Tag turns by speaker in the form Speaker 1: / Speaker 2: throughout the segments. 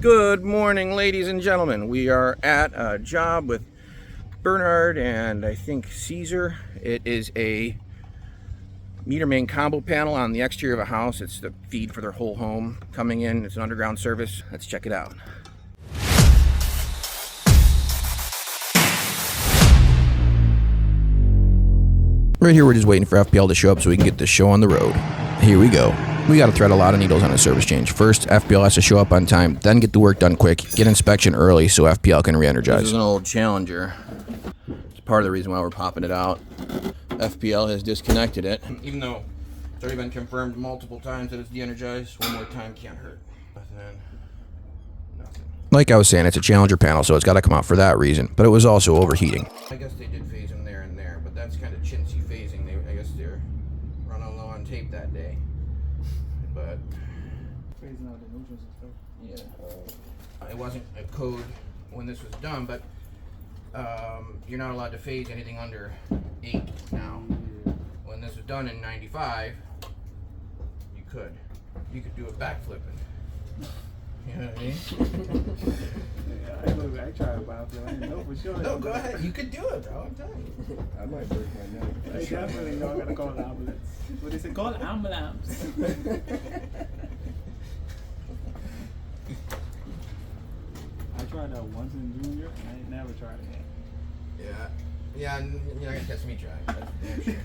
Speaker 1: Good morning, ladies and gentlemen. We are at a job with Bernard and I think Caesar. It is a meter main combo panel on the exterior of a house. It's the feed for their whole home coming in. It's an underground service. Let's check it out. Right here, we're just waiting for FPL to show up so we can get this show on the road. Here we go. We got to thread a lot of needles on a service change. First, FPL has to show up on time, then get the work done quick, get inspection early so FPL can re-energize. This is an old Challenger. It's part of the reason why we're popping it out. FPL has disconnected it. Even though it's already been confirmed multiple times that it's de-energized, one more time can't hurt. But then, nothing. Like I was saying, it's a Challenger panel, so it's got to come out for that reason. But it was also overheating. I guess they did phase them there and there, but that's kind of chintzy phasing. I guess they're running low on tape that day. But
Speaker 2: phasing out the neutrals and stuff.
Speaker 1: Yeah, it wasn't a code when this was done, but you're not allowed to phase anything under 8 now. Yeah. When this was done in '95, you could do a backflip. You know what I mean?
Speaker 2: Yeah, I tried a backflip. I didn't know for sure.
Speaker 1: No, go ahead. You could do it, bro. I'm telling you.
Speaker 3: I might break my neck.
Speaker 2: I definitely know I gotta call the ambulance. What is it called? Ambulance. I tried that once in junior, and I ain't never tried it again.
Speaker 1: Yeah, and you're not gonna catch me trying. That's damn sure.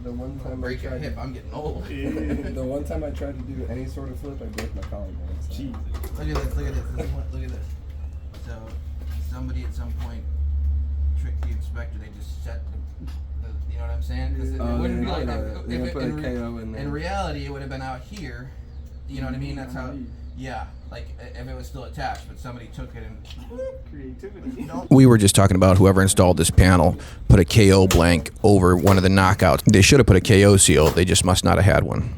Speaker 3: The one time
Speaker 1: break your hip, I'm getting old.
Speaker 3: Yeah. The one time I tried to do any sort of flip, I broke my collarbone. So.
Speaker 2: Jesus.
Speaker 1: Look at this. Look at this. So somebody at some point tricked the inspector. They just set the you know what I'm saying? It wouldn't be like that.
Speaker 3: They put a KO in there.
Speaker 1: In reality, it would have been out here. You know what I mean? That's how. Yeah, like if it was still attached, but somebody took it and
Speaker 2: Creativity.
Speaker 1: We were just talking about whoever installed this panel put a KO blank over one of the knockouts. They should have put a KO seal. They just must not have had one.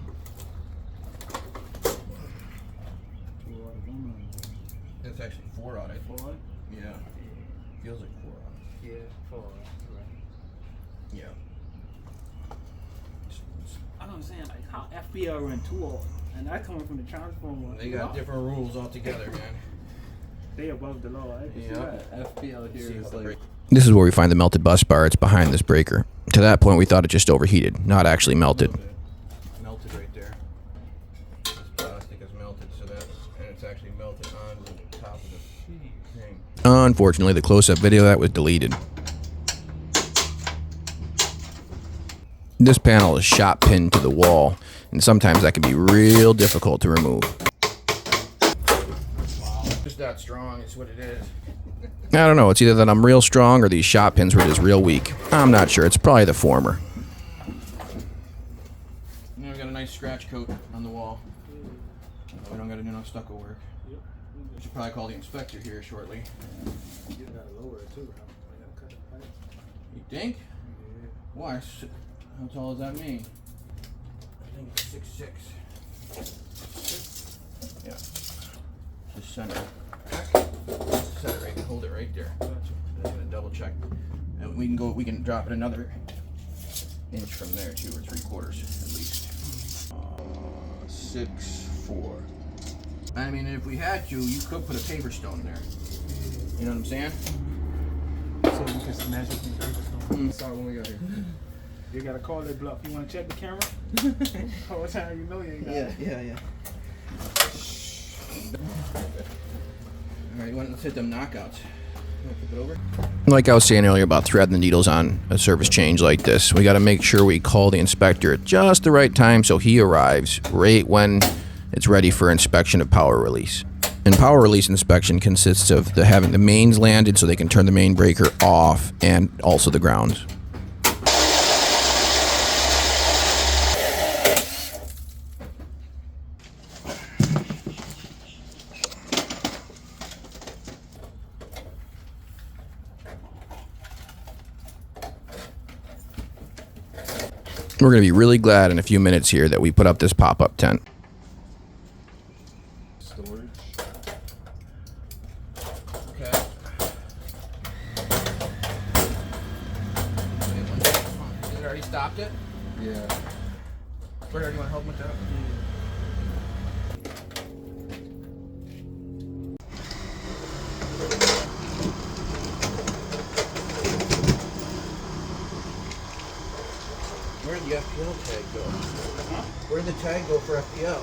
Speaker 1: It's actually 4 on it.
Speaker 2: 4?
Speaker 1: Yeah. Feels like 4 on it.
Speaker 2: Yeah, 4. Right.
Speaker 1: Yeah.
Speaker 2: I don't understand like how FBL run 2 on. And that coming from the transformer.
Speaker 1: They got different rules altogether, man.
Speaker 2: They above the law.
Speaker 3: Yeah, FPL here is like...
Speaker 1: This is where we find the melted bus bar. It's behind this breaker. To that point, we thought it just overheated, not actually melted. Melted right there. This plastic is melted, so that, and it's actually melted on the top of the thing. Unfortunately, the close-up video of that was deleted. This panel is shot pinned to the wall, and sometimes that can be real difficult to remove. Wow. Just that strong is what it is. I don't know, it's either that I'm real strong or these shot pins were just real weak. I'm not sure, it's probably the former. Now we got a nice scratch coat on the wall. We don't gotta do no stucco work. We should probably call the inspector here shortly.
Speaker 2: You gotta lower it too,
Speaker 1: You think? Yeah. Why? How tall does that mean? I think it's 6'6". Yeah. Just center. Set it right. Hold it right there. I'm gonna double check, and we can drop it another inch from there, 2 or 3/4 at least. 6'4". I mean, if we had to, you could put a paper stone there. You know what I'm saying?
Speaker 2: So we can measure from paper stone.
Speaker 3: Sorry, when we got here.
Speaker 2: You gotta call it bluff. You wanna check the camera? All the time, you know you ain't got it.
Speaker 1: Yeah. Alright, let's hit them knockouts. Flip it over. Like I was saying earlier about threading the needles on a service change like this, we got to make sure we call the inspector at just the right time so he arrives right when it's ready for inspection of power release. And power release inspection consists of having the mains landed so they can turn the main breaker off and also the grounds. We're going to be really glad in a few minutes here that we put up this pop-up tent.
Speaker 3: Storage.
Speaker 1: Okay. Has it already stopped it?
Speaker 3: Yeah.
Speaker 1: Where do you want to help with that? the FPL tag go? Where did the tag go for FPL?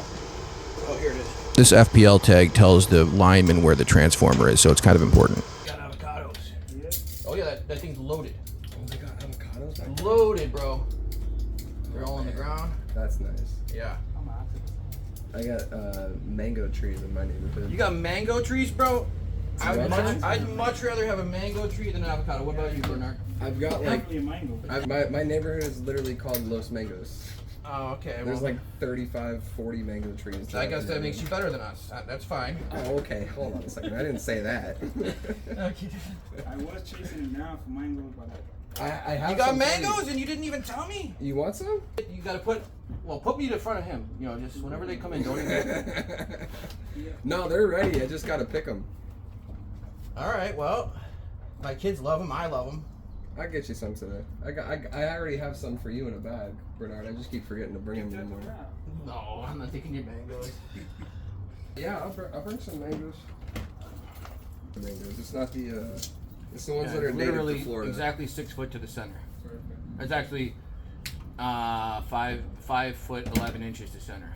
Speaker 1: Oh, here it is. This FPL tag tells the lineman where the transformer is, so it's kind of important. Got avocados. Yeah. Oh yeah, that thing's loaded.
Speaker 3: Oh my god, avocados back there?
Speaker 1: Loaded, bro. They're all on the ground.
Speaker 3: That's nice.
Speaker 1: Yeah.
Speaker 3: I got mango trees in my neighborhood.
Speaker 1: You got mango trees, bro? I'd much rather have a mango tree than an avocado. What about you, Bernard?
Speaker 3: I've got like
Speaker 2: mango.
Speaker 3: my neighborhood is literally called Los Mangos.
Speaker 1: Oh, okay.
Speaker 3: There's like 35, 40 mango trees.
Speaker 1: I guess that makes you better than us. That's fine.
Speaker 3: Oh, okay. Hold on a second. I didn't say that.
Speaker 2: Okay. I was chasing him down for mangoes, but
Speaker 3: I have.
Speaker 1: You got
Speaker 3: some
Speaker 1: mangoes and you didn't even tell me?
Speaker 3: You want some?
Speaker 1: You gotta put me in front of him. You know, just whenever they come in, don't even.
Speaker 3: No, they're ready. I just gotta pick them.
Speaker 1: All right. Well, my kids love them. I love them.
Speaker 3: I'll get you some today. I already have some for you in a bag, Bernard. I just keep forgetting to bring them anymore.
Speaker 1: No, I'm not taking your mangoes.
Speaker 3: Yeah, I'll bring some mangoes. Mangoes. It's not the. It's the ones that are native
Speaker 1: literally
Speaker 3: to Florida.
Speaker 1: Exactly 6 foot to the center. It's actually 5 foot 11 inches to center.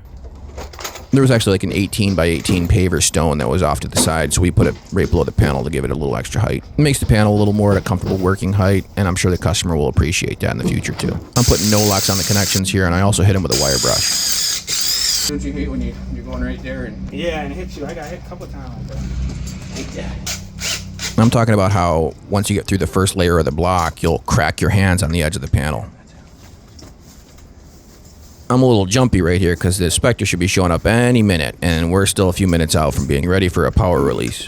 Speaker 1: There was actually like an 18 by 18 paver stone that was off to the side, so we put it right below the panel to give it a little extra height. It makes the panel a little more at a comfortable working height, and I'm sure the customer will appreciate that in the future too. I'm putting no locks on the connections here, and I also hit them with a wire brush. Don't you hate when you're going right there and...
Speaker 2: Yeah, and it hit you. I got hit a couple times like that.
Speaker 1: I'm talking about how once you get through the first layer of the block, you'll crack your hands on the edge of the panel. I'm a little jumpy right here because the inspector should be showing up any minute, and we're still a few minutes out from being ready for a power release.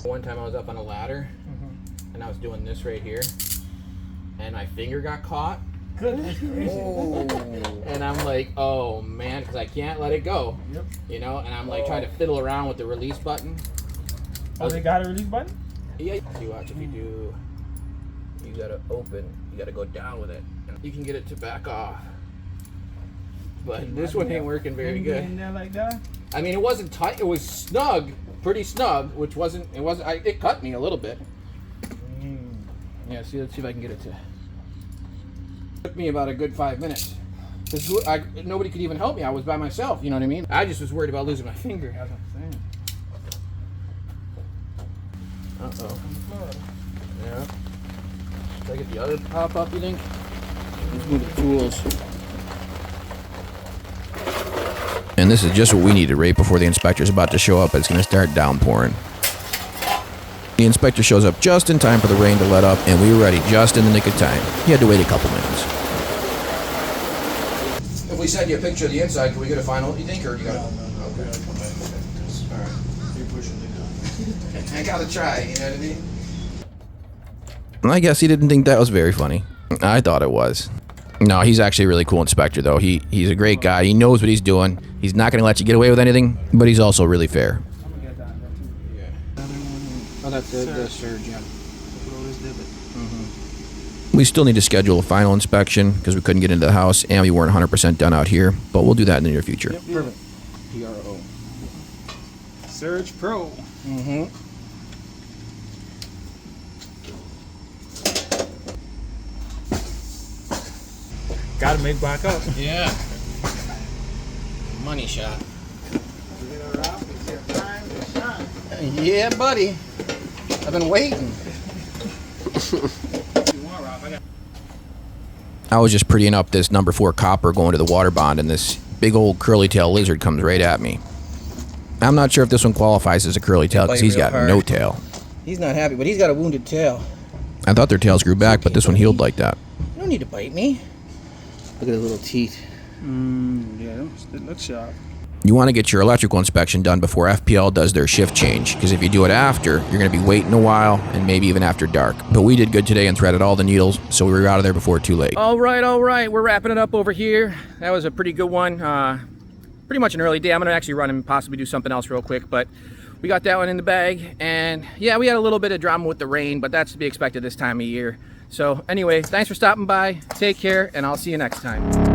Speaker 1: One time I was up on a ladder, and I was doing this right here, and my finger got caught.
Speaker 2: Goodness gracious.
Speaker 3: Oh.
Speaker 1: And I'm like, oh man, because I can't let it go.
Speaker 2: Yep.
Speaker 1: You know, and I'm like trying to fiddle around with the release button.
Speaker 2: Oh, they got a release button?
Speaker 1: Yeah. You watch, if you do, you gotta open, you gotta go down with it. You can get it to back off. But this one ain't working very good.
Speaker 2: In there like that?
Speaker 1: I mean, it wasn't tight, it was snug, pretty snug, which it cut me a little bit. Yeah, let's see if I can get it to. Took me about a good 5 minutes. Nobody could even help me. I was by myself, you know what I mean? I just was worried about losing my finger.
Speaker 2: That's what I'm saying.
Speaker 1: Uh-oh. Yeah. Should I get the other pop up, you think? Let's move the tools. And this is just what we needed right before the inspector's about to show up. It's going to start downpouring. The inspector shows up just in time for the rain to let up, and we were ready just in the nick of time. He had to wait a couple minutes. If we send you a picture of the inside, can we get a final, you think, or you got to? Okay. All right. You're pushing it. I got to try, you know what I mean? I guess he didn't think that was very funny. I thought it was. No, he's actually a really cool inspector, though. He's a great guy. He knows what he's doing. He's not going to let you get away with anything, but he's also really fair. Oh, that's the surge, yeah. We still need to schedule a final inspection because we couldn't get into the house and we weren't 100% done out here, but we'll do that in the near future.
Speaker 2: Yep, perfect.
Speaker 1: PRO.
Speaker 2: Surge Pro. Gotta make back up.
Speaker 1: Yeah. Money shot. Yeah, buddy. I've been waiting. I was just prettying up this number 4 copper going to the water bond, and this big old curly tail lizard comes right at me. I'm not sure if this one qualifies as a curly tail because he's got no tail. He's not happy, but he's got a wounded tail. I thought their tails grew back, but this one healed like that. You don't need to bite me. Look at his little teeth.
Speaker 2: Yeah, it looks sharp.
Speaker 1: You want to get your electrical inspection done before FPL does their shift change, because if you do it after, you're going to be waiting a while, and maybe even after dark. But we did good today and threaded all the needles, so we were out of there before too late. All right, we're wrapping it up over here. That was a pretty good one. Pretty much an early day. I'm going to actually run and possibly do something else real quick, but we got that one in the bag. And yeah, we had a little bit of drama with the rain, but that's to be expected this time of year. So anyway, thanks for stopping by. Take care, and I'll see you next time.